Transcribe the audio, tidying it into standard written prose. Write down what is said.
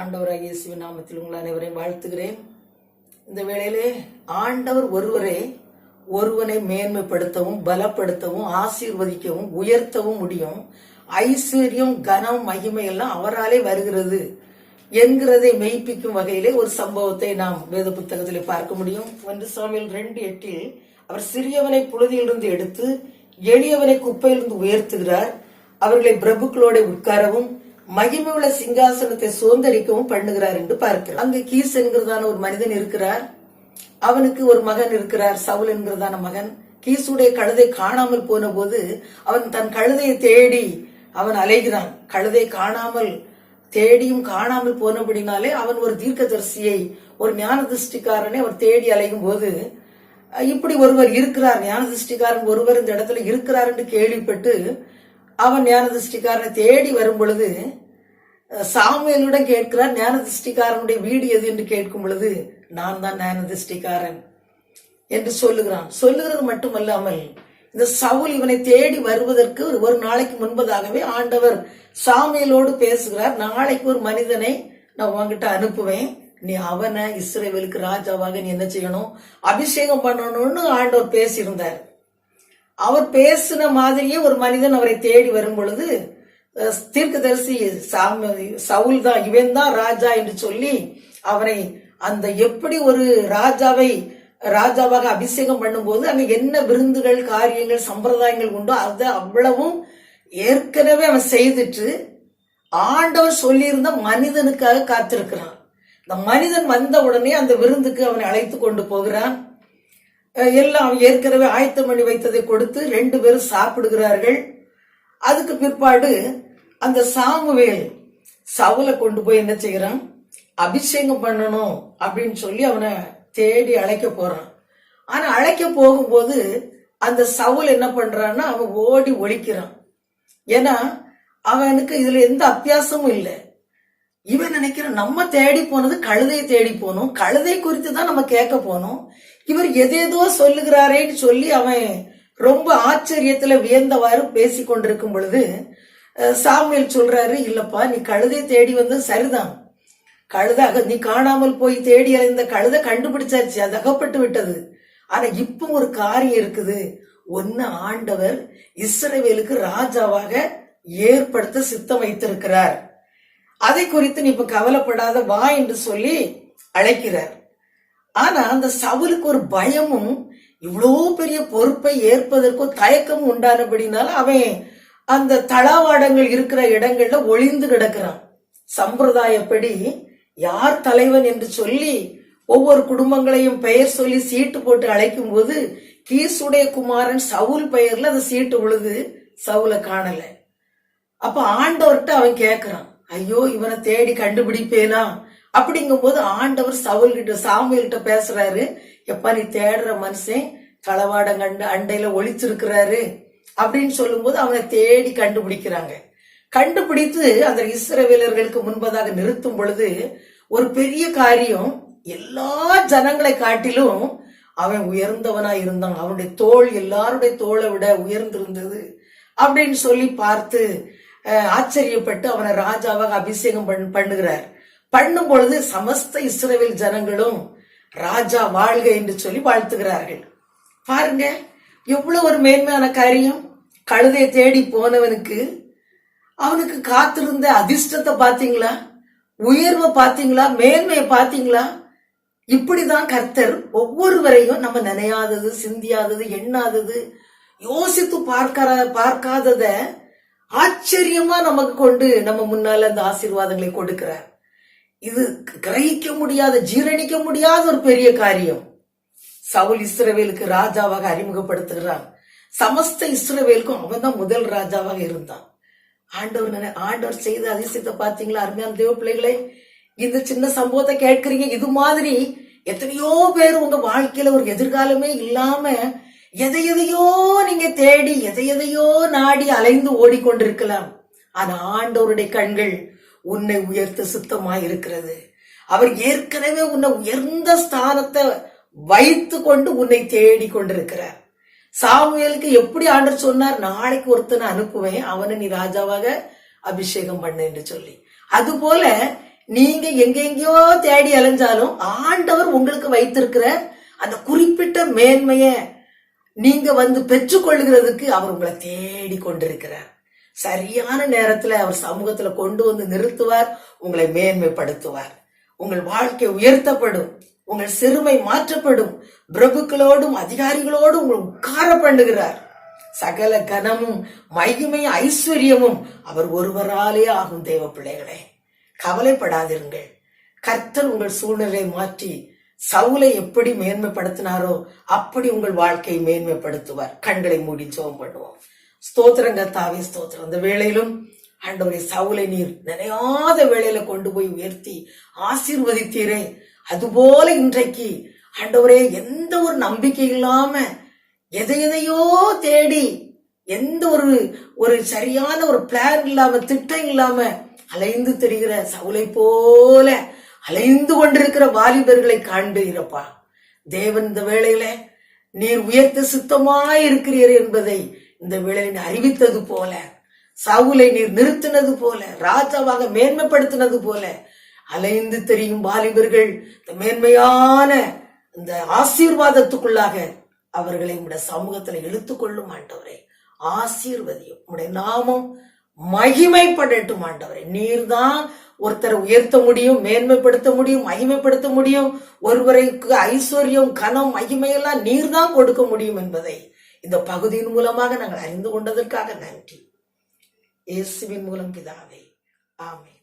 ஆண்டவராகிய இயேசுவின் நாமத்தில் உங்கள் அனைவரையும் வாழ்த்துகிறேன். இந்த வேளையிலே ஆண்டவர் ஒருவரே ஒருவனை மேன்மைப்படுத்தவும் பலப்படுத்தவும் ஆசீர்வதிக்கவும் உயர்த்தவும் முடியும். ஐஸ்வர்யம் கனம் மகிமை எல்லாம் அவராலே வருகிறது என்கிறதை மெய்ப்பிக்கும் வகையிலே ஒரு சம்பவத்தை நாம் வேத புத்தகத்திலே பார்க்க முடியும். 1 சாமுவேல் 2:8 அவர் சிறியவனை புழுதியிலிருந்து எடுத்து எளியவனை குப்பையிலிருந்து உயர்த்துகிறார். அவர்களை பிரபுக்களோட உட்காரவும் மகிமையுள்ள சிங்காசனத்தை சுதந்திரிக்கவும் பண்ணுகிறார் என்று பார்க்கிறார். அங்கு கீஸ் என்கிறதான ஒரு மனிதன் இருக்கிறார். அவனுக்கு ஒரு மகன் இருக்கிறார், சவுல் என்கிறதான மகன். கீசுடைய கழுதை காணாமல் போன போது அவன் தன் கழுதையை தேடி அவன் அலைகிறான். கழுதை காணாமல் தேடியும் காணாமல் போனபடினாலே அவன் ஒரு தீர்க்கதரிசியை, ஒரு ஞான திருஷ்டிக்காரனை அவர் தேடி அலையும் போது இப்படி ஒருவர் இருக்கிறார், ஞான திருஷ்டிக்காரன் ஒருவர் இந்த இடத்துல இருக்கிறார் என்று கேள்விப்பட்டு அவன் ஞான திருஷ்டிக்காரனை தேடி வரும் பொழுது சாமுவேலுடன் கேட்கிறார், ஞான திருஷ்டிக்காரனுடைய வீடு எது என்று கேட்கும் பொழுது நான் தான் ஞான திருஷ்டிக்காரன் என்று சொல்லுகிறான். சொல்லுகிறது மட்டுமல்லாமல் இந்த சவுல் இவனை தேடி வருவதற்கு ஒரு நாளைக்கு முன்பதாகவே ஆண்டவர் சாமுவேலோடு பேசுகிறார். நாளைக்கு ஒரு மனிதனை நான் உன்கிட்ட அனுப்புவேன், நீ அவனை இஸ்ரவேலுக்கு ராஜாவாக நீ என்ன செய்யணும், அபிஷேகம் பண்ணணும்னு ஆண்டவர் பேசியிருந்தார். அவர் பேசின மாதிரியே ஒரு மனிதன் அவரை தேடி வரும் பொழுது தீர்க்கதரிசி சவுல் தான், இவன் தான் ராஜா என்று சொல்லி அவரை அந்த எப்படி ஒரு ராஜாவாக அபிஷேகம் பண்ணும்போது அங்க என்ன விருந்துகள் காரியங்கள் சம்பிரதாயங்கள் உண்டோ அதை அவ்வளவும் ஏற்கனவே அவன் செய்துட்டு ஆண்டவர் சொல்லியிருந்த மனிதனுக்காக காத்திருக்கிறான். இந்த மனிதன் வந்த உடனே அந்த விருந்துக்கு அவனை அழைத்து கொண்டு போகிறான். எல்லாம் ஏற்கனவே ஆயத்தம் பண்ணி வைத்ததை கொடுத்து 2 பேரும் சாப்பிடுகிறார்கள். அதுக்கு பிற்பாடு அந்த சாமுவேல் சவுலை கொண்டு போய் என்ன செய்யறான், அபிஷேகம் பண்ணணும் அப்படின்னு சொல்லி அவனை தேடி அழைக்க போறான். ஆனா அழைக்க போகும்போது அந்த சவுல் என்ன பண்றான்னா அவன் ஓடி ஒழிக்கிறான். ஏன்னா அவனுக்கு இதுல எந்த அபியாசமும் இல்லை. இவன் நினைக்கிறான், நம்ம தேடி போனது கழுதையை தேடி போனோம், கழுதை குறித்து தான் நம்ம கேட்க போனோம், இவர் எதேதோ சொல்லுகிறாரேன்னு சொல்லி அவன் ரொம்ப ஆச்சரியத்துல வியந்தவாறு பேசி கொண்டிருக்கும் பொழுது சாமுவேல் சொல்றாரு, இல்லப்பா நீ கழுதை தேடி வந்தது சரிதான், கழுதாக நீ காணாமல் போய் தேடி அலைந்த கழுதை கண்டுபிடிச்சாச்சு, அது அகப்பட்டு விட்டது. ஆனா இப்ப ஒரு காரியம் இருக்குது, ஒன்னு ஆண்டவர் இஸ்ரவேலுக்கு ராஜாவாக ஏற்படுத்த சித்தம் வைத்திருக்கிறார், அதை குறித்து நீ இப்ப கவலைப்படாத வா என்று சொல்லி அழைக்கிறார். ஆனா அந்த சவுலுக்கு ஒரு பயமும் இவ்வளோ பெரிய பொறுப்பை ஏற்பதற்கோ தயக்கமும் உண்டானபடினால அவன் அந்த தளவாடங்கள் இருக்கிற இடங்கள்ல ஒளிந்து கிடக்கிறான். சம்பிரதாயப்படி யார் தலைவன் என்று சொல்லி ஒவ்வொரு குடும்பங்களையும் பெயர் சொல்லி சீட்டு போட்டு அழைக்கும் போது கீசுடைய குமாரன் சவுல் பெயர்ல அந்த சீட்டு விழுது, சவுலை காணல. அப்ப ஆண்டவர்கிட்ட அவன் கேட்கிறான், ஐயோ இவனை தேடி கண்டுபிடிப்பேனா அப்படிங்கும் போது ஆண்டவர் சாமுவேல்கிட்ட பேசுறாரு, எப்ப நீ தேடுற மனுஷன் களவாடம் அண்டையில ஒளிச்சிருக்கிறாரு அப்படின்னு சொல்லும் போது அவனை தேடி கண்டுபிடிக்கிறாங்க. கண்டுபிடித்து அந்த இஸ்ரவேலர்களுக்கு முன்பதாக நிறுத்தும் பொழுது ஒரு பெரிய காரியம், எல்லா ஜனங்களை காட்டிலும் அவன் உயர்ந்தவனா இருந்தான், அவனுடைய தோள் எல்லாருடைய தோளை விட உயர்ந்திருந்தது அப்படின்னு சொல்லி பார்த்து ஆச்சரியப்பட்டு அவனை ராஜாவாக அபிஷேகம் பண்ணுகிறார். பண்ணும் பொழுது சமஸ்த இஸ்ரவேல் ஜனங்களும் ராஜா வாழ்க என்று சொல்லி வாழ்த்துகிறார்கள். பாருங்க எவ்வளவு ஒரு மேன்மையான காரியம். கழுதையை தேடி போனவனுக்கு அவனுக்கு காத்திருந்த அதிர்ஷ்டத்தை பாத்தீங்களா, உயர்வை பாத்தீங்களா, மேன்மையை பாத்தீங்களா? இப்படிதான் கர்த்தர் ஒவ்வொருவரையும் நம்ம நினையாதது, சிந்தியாதது, எண்ணாதது, யோசித்து பார்க்காதத ஆச்சரியமா நமக்கு கொண்டு நம்ம முன்னால அந்த ஆசீர்வாதங்களை கொடுக்கிறார். இது கிரகிக்க முடியாத, ஜீரணிக்க முடியாத ஒரு பெரிய காரியம். சவுல் இஸ்ரவேலுக்கு ராஜாவாக அறிமுகப்படுத்துகிறான். சமஸ்த இஸ்ரவேலுக்கும் அவன் தான் முதல் ராஜாவாக இருந்தான். ஆண்டவர் செய்த அதிசயத்தை பாத்தீங்களா அருமையான தேவ பிள்ளைகளே? இந்த சின்ன சம்பவத்தை கேட்கிறீங்க, இது மாதிரி எத்தனையோ பேர் உங்க வாழ்க்கையில ஒரு எதிர்காலமே இல்லாம எதையோ நீங்க தேடி எதையோ நாடி அலைந்து ஓடிக்கொண்டிருக்கலாம். ஆனா ஆண்டவருடைய கண்கள் உன்னை உயர்த்த சுத்தமாய் இருக்கிறது. அவர் ஏற்கனவே உன்னை உயர்ந்த ஸ்தானத்தை வைத்து கொண்டு உன்னை தேடி கொண்டிருக்கிறார். சாமுவேலுக்கு எப்படி ஆண்டவர் சொன்னார், நாளைக்கு ஒருத்தனை அனுப்புவேன், அவனை நீ ராஜாவாக அபிஷேகம் பண்ண என்று சொல்லி. அதுபோல நீங்க எங்கெங்கயோ தேடி அலைஞ்சாலும் ஆண்டவர் உங்களுக்கு வைத்திருக்கிற அந்த குறிப்பிட்ட மேன்மைய நீங்க பெற்றுக்கொள்கிறதுக்கு அவர் உங்களை தேடி கொண்டிருக்கிறார். சரியான நேரத்துல அவர் சமூகத்துல கொண்டு வந்து நிறுத்துவார், உங்களை மேன்மைப்படுத்துவார். உங்கள் வாழ்க்கை உயர்த்தப்படும், உங்கள் சிறுமை மாற்றப்படும், பிரபுக்களோடும் அதிகாரிகளோடும் உங்களை உட்கார பண்ணுகிறார். சகல கனமும் மகிமையும் ஐஸ்வர்யமும் அவர் ஒருவராலே ஆகும். தேவ பிள்ளைகளே, கவலைப்படாதிருங்கள். கர்த்தர் உங்கள் சூழ்நிலை மாற்றி சவுலை எப்படி மேன்மைப்படுத்தினாரோ அப்படி உங்கள் வாழ்க்கையை மேன்மைப்படுத்துவார். கண்களை மூடி ஜெபம் பண்ணுவோம். ஸ்தோத்திரம் கர்த்தாவே, ஸ்தோத்திரம். அந்த வேளையிலும் ஆண்டவரே, சவுலை நீர் நினையாத வேளையில கொண்டு போய் உயர்த்தி ஆசீர்வதித்தீரே, அதுபோல இன்றைக்கு ஆண்டவரே, எந்த ஒரு நம்பிக்கை இல்லாம எதையோ தேடி எந்த ஒரு சரியான ஒரு பிளான் இல்லாம திட்டம் இல்லாம அலைந்து தெரிகிற சவுலை போல அலைந்து கொண்டிருக்கிற வாலிபர்களை காண்கிறப்பா. தேவன் இந்த வேளையில நீர் உயர்த்த சித்தமாய் இருக்கிறீர் என்பதை இந்த வேளையில அறிவித்தது போல, சவுலை நீர் நிறுத்தினது போல, ராஜாவாக மேன்மைப்படுத்தினது போல அலைந்து தெரியும் வாலிபர்கள் இந்த மேன்மையான இந்த ஆசீர்வாதத்துக்குள்ளாக அவர்களை உடைய சமூகத்துல இழுத்துக்கொள்ளும் ஆண்டவரே. ஆசீர்வதியும், உடைய நாமம் மகிமைப்படட்டும் ஆண்டவரே. நீர்தான் ஒருத்தரை உயர்த்த முடியும், மேன்மைப்படுத்த முடியும், மகிமைப்படுத்த முடியும். ஒருவரைக்கு ஐஸ்வர்யம், கனம், மகிமையெல்லாம் நீர்தான் கொடுக்க முடியும் என்பதை இந்த பகுதியின் மூலமாக நாங்கள் அறிந்து கொண்டதற்காக நன்றி. இயேசுவின் மூலம் பிதாவே, ஆமென்.